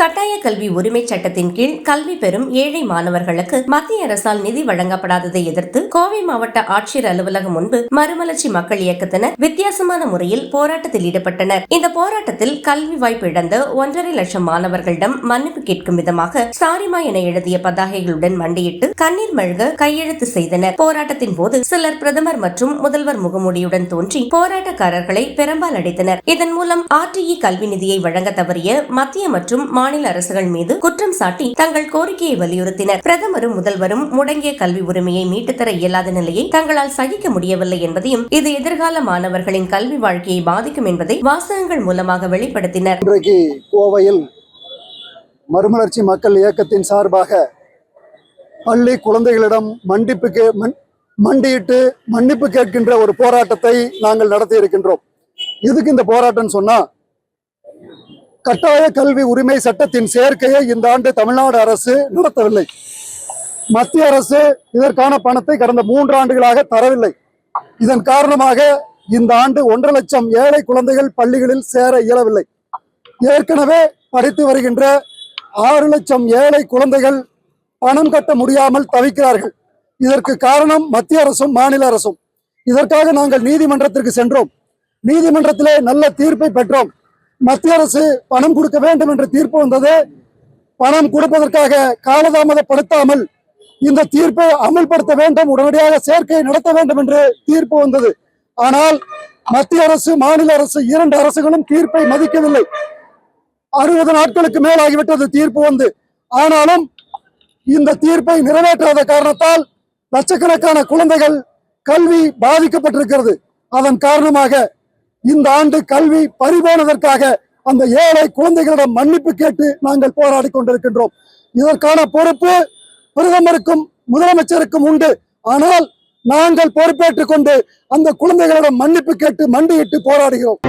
கட்டாய கல்வி உரிமை சட்டத்தின் கீழ் கல்வி பெறும் ஏழை மாணவர்களுக்கு மத்திய அரசால் நிதி வழங்கப்படாததை எதிர்த்து கோவை மாவட்ட ஆட்சியர் அலுவலகம் முன்பு மறுமலர்ச்சி மக்கள் இயக்கத்தினர் வித்தியாசமான முறையில் போராட்டத்தில் ஈடுபட்டனர். இந்த போராட்டத்தில் கல்வி வாய்ப்பு இழந்த 1.5 லட்சம் மாணவர்களிடம் மன்னிப்பு கேட்கும் விதமாக சாரிமா என எழுதிய பதாகைகளுடன் மண்டியிட்டு கண்ணீர் மல்க கையெழுத்து செய்தனர். போராட்டத்தின் போது சிலர் பிரதமர் மற்றும் முதல்வர் முகமூடியுடன் தோன்றி போராட்டக்காரர்களை பெரும்பால் அடித்தனர். இதன் மூலம் RTE கல்வி நிதியை வழங்க தவறிய மத்திய மற்றும் மாநில அரசுகள் மீது குற்றம் சாட்டி தங்கள் கோரிக்கையை வலியுறுத்தினர். பிரதமரும் முதல்வரும் முடங்கிய கல்வி உரிமையை மீட்டுத்தர இயலாத நிலையை தங்களால் சகிக்க முடியவில்லை என்பதையும் இது எதிர்கால மாணவர்களின் கல்வி வாழ்க்கையை பாதிக்கும் என்பதை வாசகங்கள் மூலமாக வெளிப்படுத்தினர். இன்றைக்கு கோவையில் மறுமலர்ச்சி மக்கள் இயக்கத்தின் சார்பாக பள்ளி குழந்தைகளிடம் மண்டியிட்டு மன்னிப்பு கேட்கின்ற ஒரு போராட்டத்தை நாங்கள் நடத்தி இருக்கின்றோம். எதுக்கு இந்த போராட்டம் சொன்னா, கட்டாய கல்வி உரிமை சட்டத்தின் சேர்க்கையை இந்த ஆண்டு தமிழ்நாடு அரசு நடத்தவில்லை. மத்திய அரசு இதற்கான பணத்தை கடந்த 3 ஆண்டுகளாக தரவில்லை. இதன் காரணமாக இந்த ஆண்டு 1.5 லட்சம் ஏழை குழந்தைகள் பள்ளிகளில் சேர இயலவில்லை. ஏற்கனவே படித்து வருகின்ற 6 லட்சம் ஏழை குழந்தைகள் பணம் கட்ட முடியாமல் தவிக்கிறார்கள். இதற்கு காரணம் மத்திய அரசும் மாநில அரசும். இதற்காக நாங்கள் நீதிமன்றத்திற்கு சென்றோம். நீதிமன்றத்திலே நல்ல தீர்ப்பை பெற்றோம். மத்திய அரசு பணம் கொடுக்க வேண்டும் என்ற தீர்ப்பு வந்தது. பணம் கொடுப்பதற்காக காலதாமதப்படுத்தாமல் இந்த தீர்ப்பை அமல்படுத்த வேண்டும், உடனடியாக சேர்க்கையை நடத்த வேண்டும் என்று தீர்ப்பு வந்தது. ஆனால் மத்திய அரசு மாநில அரசு 2 அரசுகளும் தீர்ப்பை மதிக்கவில்லை. 60 நாட்களுக்கு மேலாகிவிட்டது தீர்ப்பு வந்து. ஆனாலும் இந்த தீர்ப்பை நிறைவேற்றாத காரணத்தால் லட்சக்கணக்கான குழந்தைகள் கல்வி பாதிக்கப்பட்டிருக்கிறது. அதன் காரணமாக இந்த ஆண்டு கல்வி பறிபோனதற்காக அந்த ஏழை குழந்தைகளிடம் மன்னிப்பு கேட்டு நாங்கள் போராடி கொண்டிருக்கின்றோம். இதற்கான பொறுப்பு பிரதமருக்கும் முதலமைச்சருக்கும் உண்டு. ஆனால் நாங்கள் பொறுப்பேற்றுக் கொண்டு அந்த குழந்தைகளிடம் மன்னிப்பு கேட்டு மண்டியிட்டு போராடுகிறோம்.